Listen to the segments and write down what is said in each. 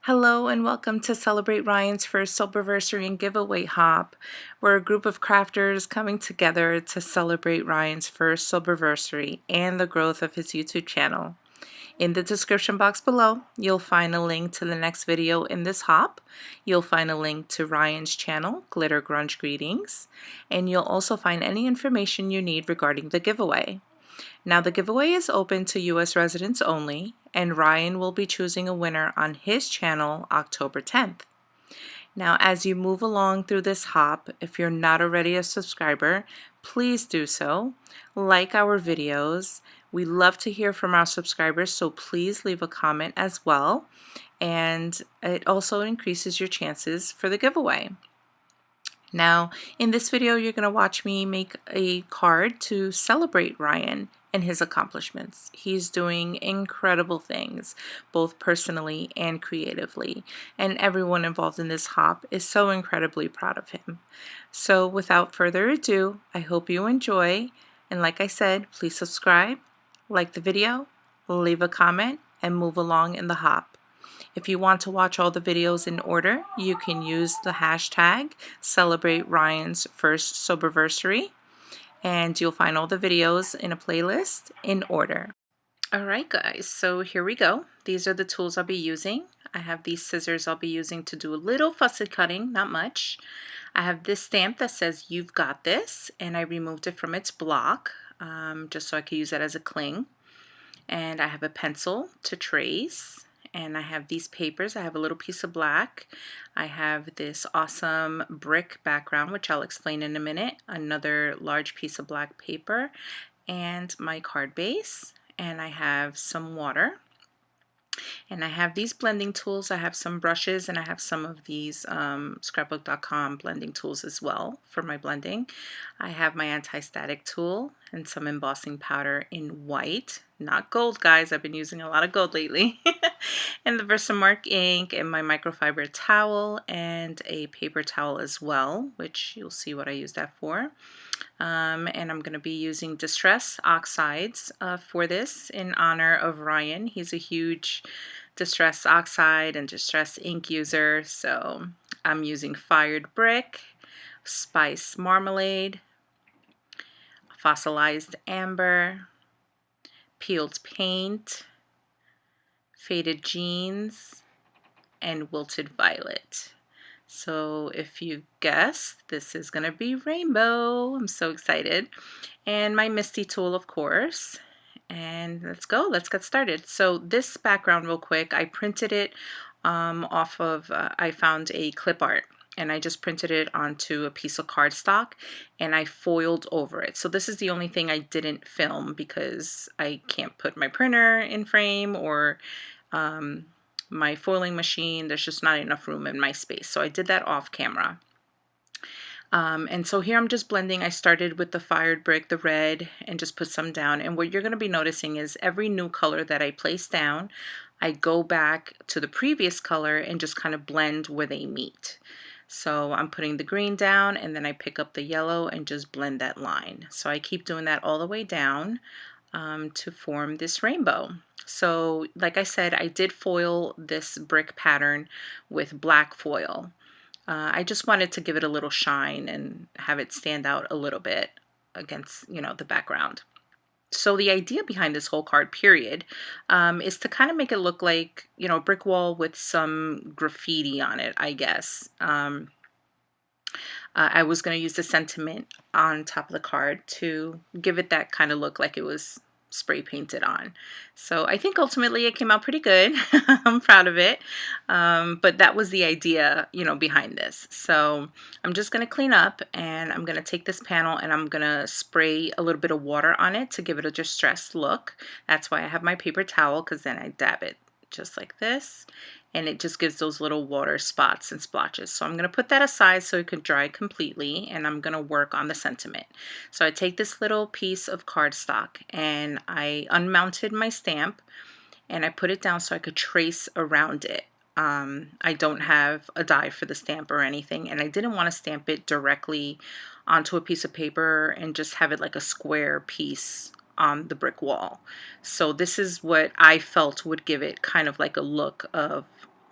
Hello and welcome to celebrate Ryan's first Soberversary and giveaway hop. We're a group of crafters coming together to celebrate Ryan's first Soberversary and the growth of his YouTube channel. In the description box below, you'll find a link to the next video in this hop. You'll find a link to Ryan's channel, GlitterGrungeGreetings, and you'll also find any information you need regarding the giveaway. Now the giveaway is open to US residents only, and Ryan will be choosing a winner on his channel October 10th. Now as you move along through this hop, if you're not already a subscriber, please do so. Like our videos. We love to hear from our subscribers, so please leave a comment as well. And it also increases your chances for the giveaway. Now, in this video, you're going to watch me make a card to celebrate Ryan and his accomplishments. He's doing incredible things, both personally and creatively, and everyone involved in this hop is so incredibly proud of him. So without further ado, I hope you enjoy, and like I said, please subscribe, like the video, leave a comment, and move along in the hop. If you want to watch all the videos in order, you can use the hashtag Celebrate Ryan's First Soberversary, and you'll find all the videos in a playlist in order. Alright guys, so here we go. These are the tools I'll be using. I have these scissors I'll be using to do a little fussy cutting, not much. I have this stamp that says "You've got this," and I removed it from its block just so I could use it as a cling. And I have a pencil to trace. And I have these papers. I have a little piece of black. I have this awesome brick background, which I'll explain in a minute. Another large piece of black paper and my card base. And I have some water. And I have these blending tools. I have some brushes and I have some of these scrapbook.com blending tools as well for my blending. I have my anti-static tool and some embossing powder in white. Not gold, guys. I've been using a lot of gold lately. And the Versamark ink and my microfiber towel and a paper towel as well, which you'll see what I use that for. And I'm going to be using Distress Oxides for this in honor of Ryan. He's a huge Distress Oxide and Distress ink user, so I'm using Fired Brick, Spice Marmalade, Fossilized Amber, Peeled Paint, Faded Jeans, and Wilted Violet. So if you guessed, this is going to be rainbow. I'm so excited. And my Misty tool, of course. And let's go. Let's get started. So this background real quick, I printed it off of, I found a clip art. And I just printed it onto a piece of cardstock and I foiled over it. So this is the only thing I didn't film because I can't put my printer in frame or my foiling machine. There's just not enough room in my space. So I did that off camera. And so here I'm just blending. I started with the Fired Brick, the red, and just put some down. And what you're going to be noticing is every new color that I place down, I go back to the previous color and just kind of blend where they meet. So I'm putting the green down and then I pick up the yellow and just blend that line. So I keep doing that all the way down to form this rainbow. So like I said, I did foil this brick pattern with black foil. I just wanted to give it a little shine and have it stand out a little bit against, the background. So the idea behind this whole card, period, is to kind of make it look like, a brick wall with some graffiti on it, I guess. I was going to use the sentiment on top of the card to give it that kind of look like it was spray painted on. So I think ultimately it came out pretty good. I'm proud of it. But that was the idea, behind this. So I'm just going to clean up and I'm going to take this panel and I'm going to spray a little bit of water on it to give it a distressed look. That's why I have my paper towel, because then I dab it just like this. And it just gives those little water spots and splotches. So I'm going to put that aside so it can dry completely, and I'm going to work on the sentiment. So I take this little piece of cardstock and I unmounted my stamp and I put it down so I could trace around it. I don't have a die for the stamp or anything, and I didn't want to stamp it directly onto a piece of paper and just have it like a square piece on the brick wall. So this is what I felt would give it kind of like a look of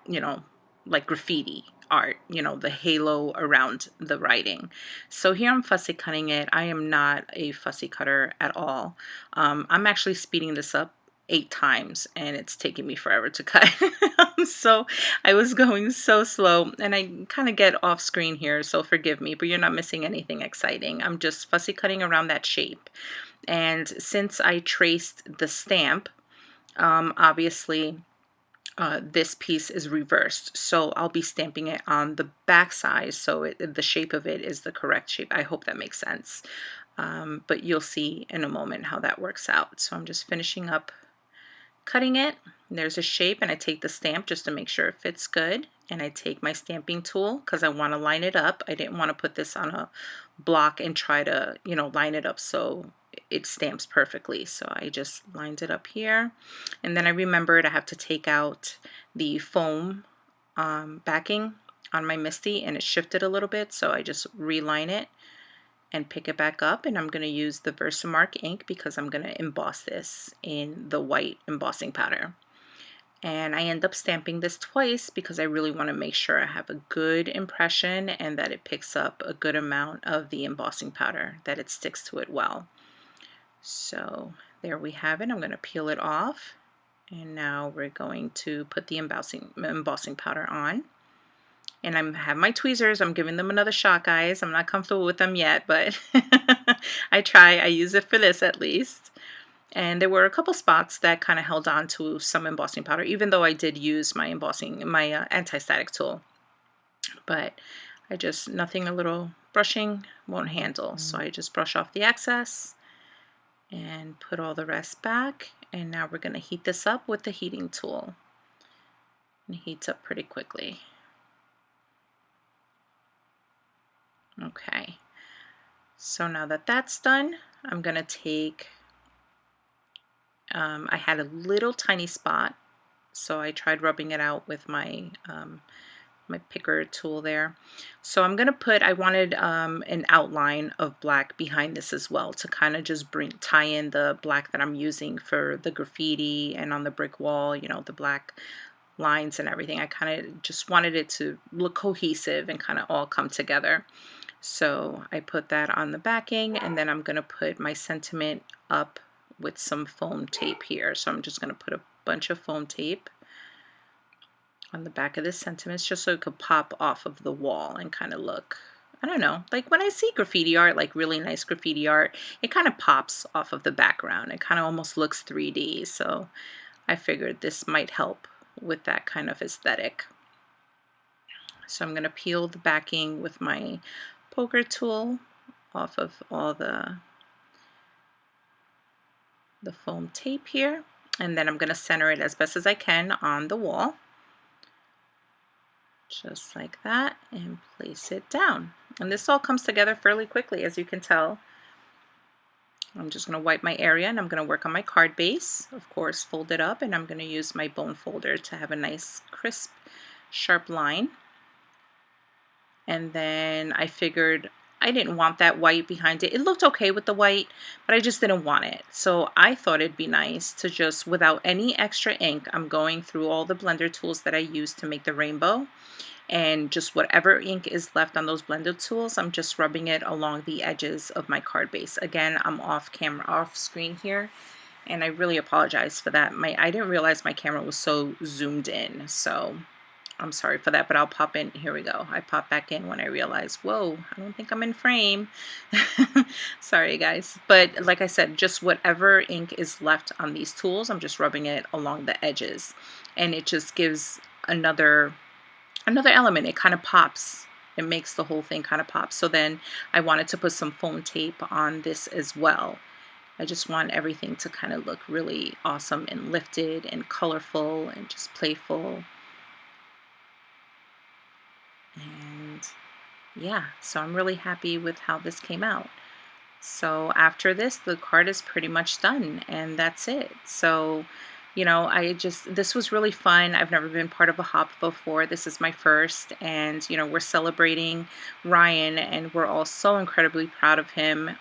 you know, like graffiti art, you know, the halo around the writing. So here I'm fussy cutting it. I am not a fussy cutter at all. I'm actually speeding this up 8 times and it's taking me forever to cut. So I was going so slow and I kind of get off screen here, so forgive me, but you're not missing anything exciting. I'm just fussy cutting around that shape. And since I traced the stamp, obviously this piece is reversed, so I'll be stamping it on the back side, so the shape of it is the correct shape. I hope that makes sense, but you'll see in a moment how that works out. So I'm just finishing up cutting it. There's a shape, and I take the stamp just to make sure it fits good, and I take my stamping tool because I want to line it up. I didn't want to put this on a block and try to, you know, line it up so it stamps perfectly. So I just lined it up here, and then I remembered I have to take out the foam backing on my MISTI, and it shifted a little bit, so I just reline it and pick it back up, and I'm going to use the Versamark ink because I'm going to emboss this in the white embossing powder. And I end up stamping this twice because I really want to make sure I have a good impression and that it picks up a good amount of the embossing powder, that it sticks to it well. So there we have it. I'm going to peel it off, and now we're going to put the embossing powder on. And I have my tweezers. I'm giving them another shot, guys. I'm not comfortable with them yet, but I try. I use it for this at least. And there were a couple spots that kind of held on to some embossing powder, even though I did use my anti-static tool. But nothing a little brushing won't handle. So I just brush off the excess and put all the rest back. And now we're going to heat this up with the heating tool. And it heats up pretty quickly. Okay, so now that that's done, I'm going to take, I had a little tiny spot, so I tried rubbing it out with my my picker tool there. So I'm going to put, I wanted an outline of black behind this as well to kind of just tie in the black that I'm using for the graffiti and on the brick wall, you know, the black lines and everything. I kind of just wanted it to look cohesive and kind of all come together. So I put that on the backing, and then I'm going to put my sentiment up with some foam tape here. So I'm just going to put a bunch of foam tape on the back of this sentiment just so it could pop off of the wall and kind of look, I don't know, like when I see graffiti art, like really nice graffiti art, it kind of pops off of the background. It kind of almost looks 3D. So I figured this might help with that kind of aesthetic. So I'm going to peel the backing with my poker tool off of all the foam tape here, and then I'm going to center it as best as I can on the wall, just like that, and place it down. And this all comes together fairly quickly, as you can tell. I'm just going to wipe my area, and I'm going to work on my card base, of course, fold it up, and I'm going to use my bone folder to have a nice crisp sharp line. And then I figured I didn't want that white behind it. It looked okay with the white, but I just didn't want it. So I thought it'd be nice to just, without any extra ink, I'm going through all the blender tools that I used to make the rainbow. And just whatever ink is left on those blender tools, I'm just rubbing it along the edges of my card base. Again, I'm off screen here, and I really apologize for that. I didn't realize my camera was so zoomed in, so I'm sorry for that, but I'll pop in. Here we go. I pop back in when I realize, whoa, I don't think I'm in frame. Sorry, guys. But like I said, just whatever ink is left on these tools, I'm just rubbing it along the edges. And it just gives another element. It kind of pops. It makes the whole thing kind of pop. So then I wanted to put some foam tape on this as well. I just want everything to kind of look really awesome and lifted and colorful and just playful. And yeah, so I'm really happy with how this came out. So after this, the card is pretty much done, and that's it. So, you know, this was really fun. I've never been part of a hop before. This is my first, and, you know, we're celebrating Ryan, and we're all so incredibly proud of him.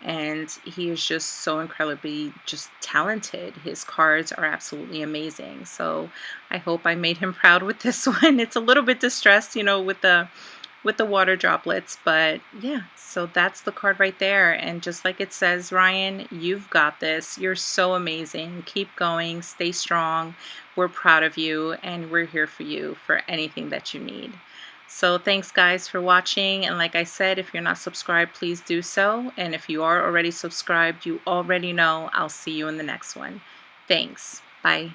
and he is just so incredibly just talented. His cards are absolutely amazing. So I hope I made him proud with this one. It's a little bit distressed, you know, with the water droplets, but yeah, so that's the card right there. And just like it says, Ryan, you've got this. You're so amazing. Keep going, stay strong. We're proud of you, and we're here for you for anything that you need. So thanks guys for watching, and like I said, if you're not subscribed, please do so, and if you are already subscribed, you already know I'll see you in the next one. Thanks. Bye.